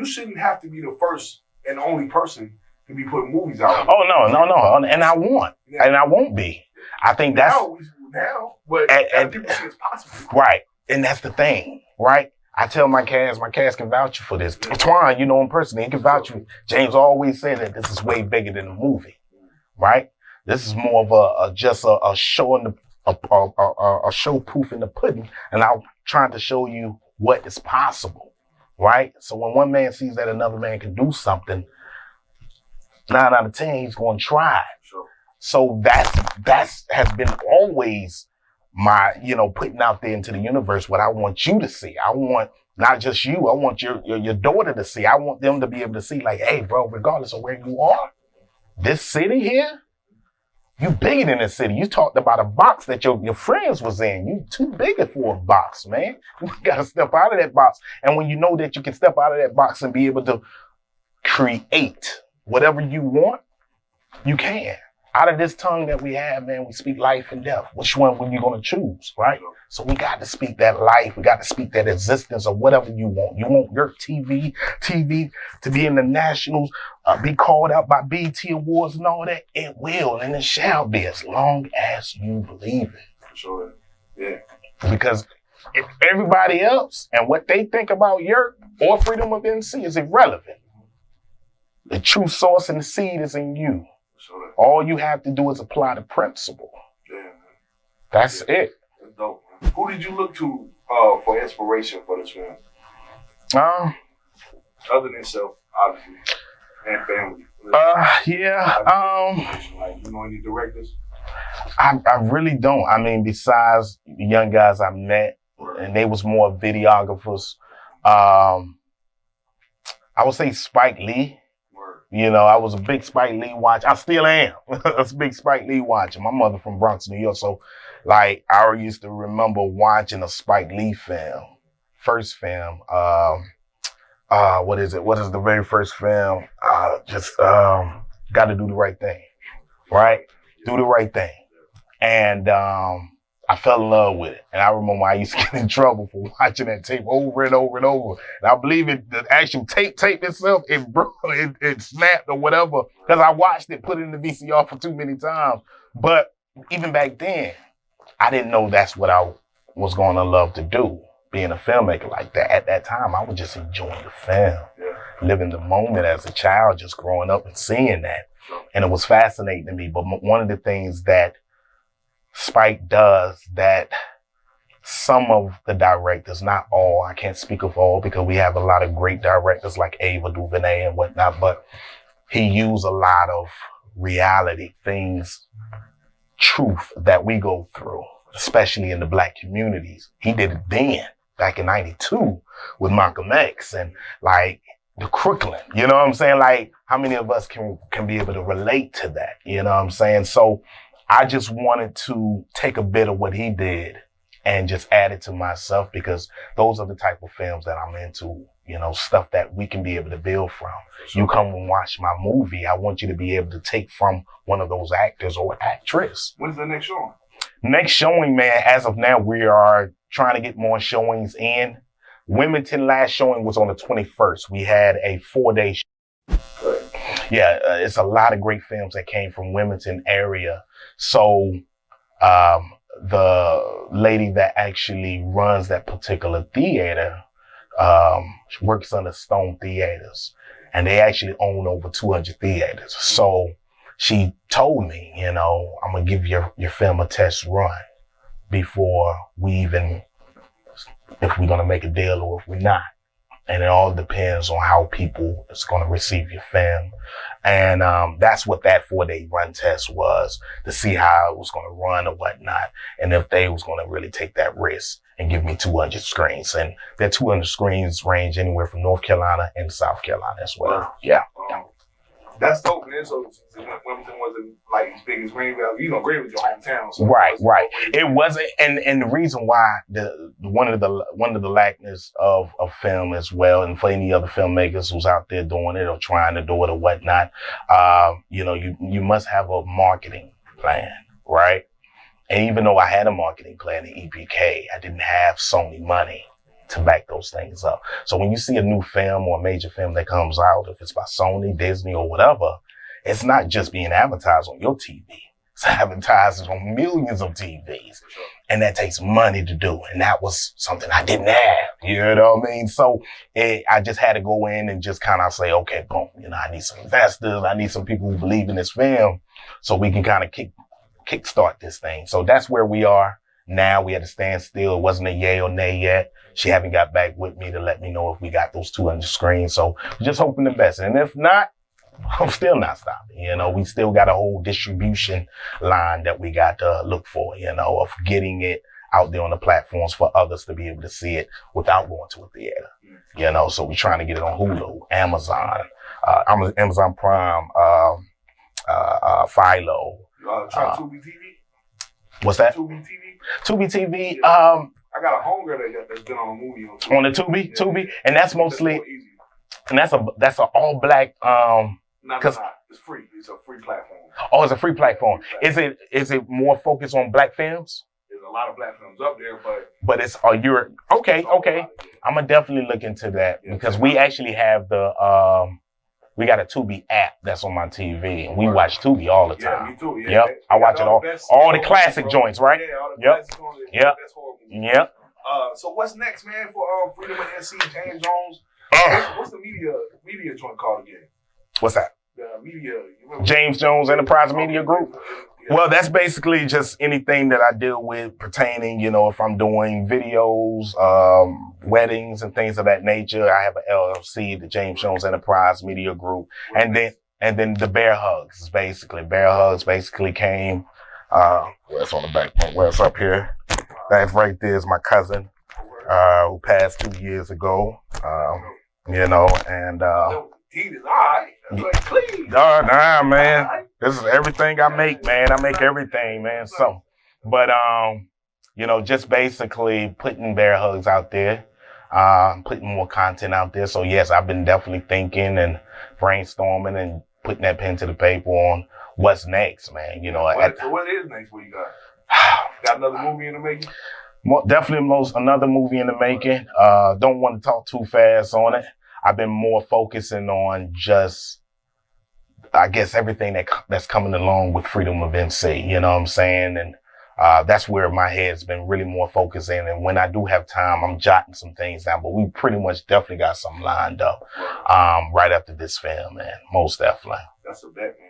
you shouldn't have to be the first and only person to be putting movies out. Oh no, and I won't be. I think that's now, but people see it's possible. Right, and that's the thing, right? I tell my cast can vouch for this. Twan, you know him personally, he can vouch for. James always said that this is way bigger than the movie, right? This is more of just a show in a show proof in the pudding, and I'm trying to show you what is possible, right? So when one man sees that another man can do something, 9 out of 10 he's going to try. Sure. So that's has been always my, putting out there into the universe what I want you to see. I want not just you, I want your daughter to see. I want them to be able to see, like, hey, bro, regardless of where you are, this city here, you bigger than this city. You talked about a box that your friends was in. You too big for a box, man. You got to step out of that box. And when you know that you can step out of that box and be able to create whatever you want, you can. Out of this tongue that we have, man, we speak life and death. Which one were you going to choose, right? So we got to speak that life. We got to speak that existence of whatever you want. You want your TV to be in the nationals, be called out by BET Awards and all that. It will, and it shall be, as long as you believe it. For sure. Yeah. Because if everybody else and what they think about Yerk or Freedom of NC is irrelevant. The true source and the seed is in you. Sure. All you have to do is apply the principle. Yeah, man. That's it. That's dope, man. Who did you look to for inspiration for this film? Other than self, obviously, and family. Like, you know any directors? I really don't. I mean, besides the young guys I met, and they was more videographers. I would say Spike Lee. I was a big Spike Lee watcher. I still am. A big Spike Lee watcher. My mother from Bronx, New York. So, like, I used to remember watching a Spike Lee film. First film. What is it? What is the very first film? Got to Do the Right Thing. Right? Do the Right Thing. And I fell in love with it. And I remember I used to get in trouble for watching that tape over and over and over. And I believe the actual tape itself, it snapped or whatever, because I watched it, put it in the VCR for too many times. But even back then, I didn't know that's what I was going to love to do, being a filmmaker like that. At that time, I was just enjoying the film, living the moment as a child, just growing up and seeing that. And it was fascinating to me. But one of the things that Spike does that some of the directors, not all, I can't speak of all because we have a lot of great directors like Ava DuVernay and whatnot, but he used a lot of reality things, truth that we go through, especially in the Black communities. He did it then, back in 92 with Malcolm X and like the Crooklyn, you know what I'm saying? Like, how many of us can be able to relate to that? You know what I'm saying? So I just wanted to take a bit of what he did and just add it to myself, because those are the type of films that I'm into, stuff that we can be able to build from. Sure. You come and watch my movie, I want you to be able to take from one of those actors or actress. When's the next showing? Next showing, man, as of now, we are trying to get more showings in. Wilmington last showing was on the 21st. We had a 4-day show. Yeah, it's a lot of great films that came from Wilmington area. So the lady that actually runs that particular theater works under Stone Theaters, and they actually own over 200 theaters. So she told me, I'm going to give your film a test run before we even, if we're going to make a deal or if we're not. And it all depends on how people is going to receive your film. And that's what that 4-day run test was, to see how it was going to run or whatnot. And if they was going to really take that risk and give me 200 screens. And that 200 screens range anywhere from North Carolina and South Carolina as well. Wow. Yeah. That's dope, man. So Wilmington wasn't like as big as Greenville. Greenville's your hometown. So right. It wasn't, and the reason why one of the lackness of film as well, and for any other filmmakers who's out there doing it or trying to do it or whatnot, you must have a marketing plan, right? And even though I had a marketing plan at EPK, I didn't have Sony money. to back those things up. So when you see a new film or a major film that comes out, if it's by Sony, Disney, or whatever, it's not just being advertised on your TV. It's advertised on millions of TVs. And that takes money to do. And that was something I didn't have. You know what I mean? So I just had to go in and just kind of say, okay, boom, I need some investors. I need some people who believe in this film so we can kind of kickstart this thing. So that's where we are now. We had to stand still. It wasn't a yay or nay yet. She haven't got back with me to let me know if we got those 200 screens. So we're just hoping the best. And if not, I'm still not stopping. We still got a whole distribution line that we got to look for, of getting it out there on the platforms for others to be able to see it without going to a theater. So we're trying to get it on Hulu, Amazon, Amazon Prime, Philo. Try Tubi TV? What's that? Tubi TV? Tubi TV. I got a homegirl that's been on a movie on Tubi. On the Tubi, and that's mostly, and that's a all black. No, it's free. It's a free platform. Oh, it's a free platform. Is it more focused on black films? There's a lot of black films up there, but it's you're okay. I'm gonna definitely look into that because we actually have we got a Tubi app that's on my TV, and we watch Tubi all the time. Yeah, me too. Yeah, yep, I watch it all the classic joints, right? Yeah, all the classic joints. Yep. That's horrible. Yep. So what's next, man, for Freedom of NC, James Jones? What's the media joint called again? What's that? The media. James Jones Enterprise Media Group. Yeah. Well, that's basically just anything that I deal with pertaining, if I'm doing videos, weddings and things of that nature. I have an LLC, the James Jones Enterprise Media Group. And then the Bear Hugs basically came, where's on the back? Where's up here? That's right there is my cousin, who passed 2 years ago. He is all right. That's like clean. Nah, man. This is everything I make, man. I make everything, man. So, but, just basically putting Bear Hugs out there, putting more content out there. So, yes, I've been definitely thinking and brainstorming and putting that pen to the paper on what's next, man. So what is next? What you got? Got another movie in the making? Definitely another movie in the making. Don't want to talk too fast on it. I've been more focusing on just, I guess, everything that's coming along with Freedom of NC, you know what I'm saying? And that's where my head's been really more focused in. And when I do have time, I'm jotting some things down. But we pretty much definitely got something lined up right after this film, man. Most definitely. That's a bet, man.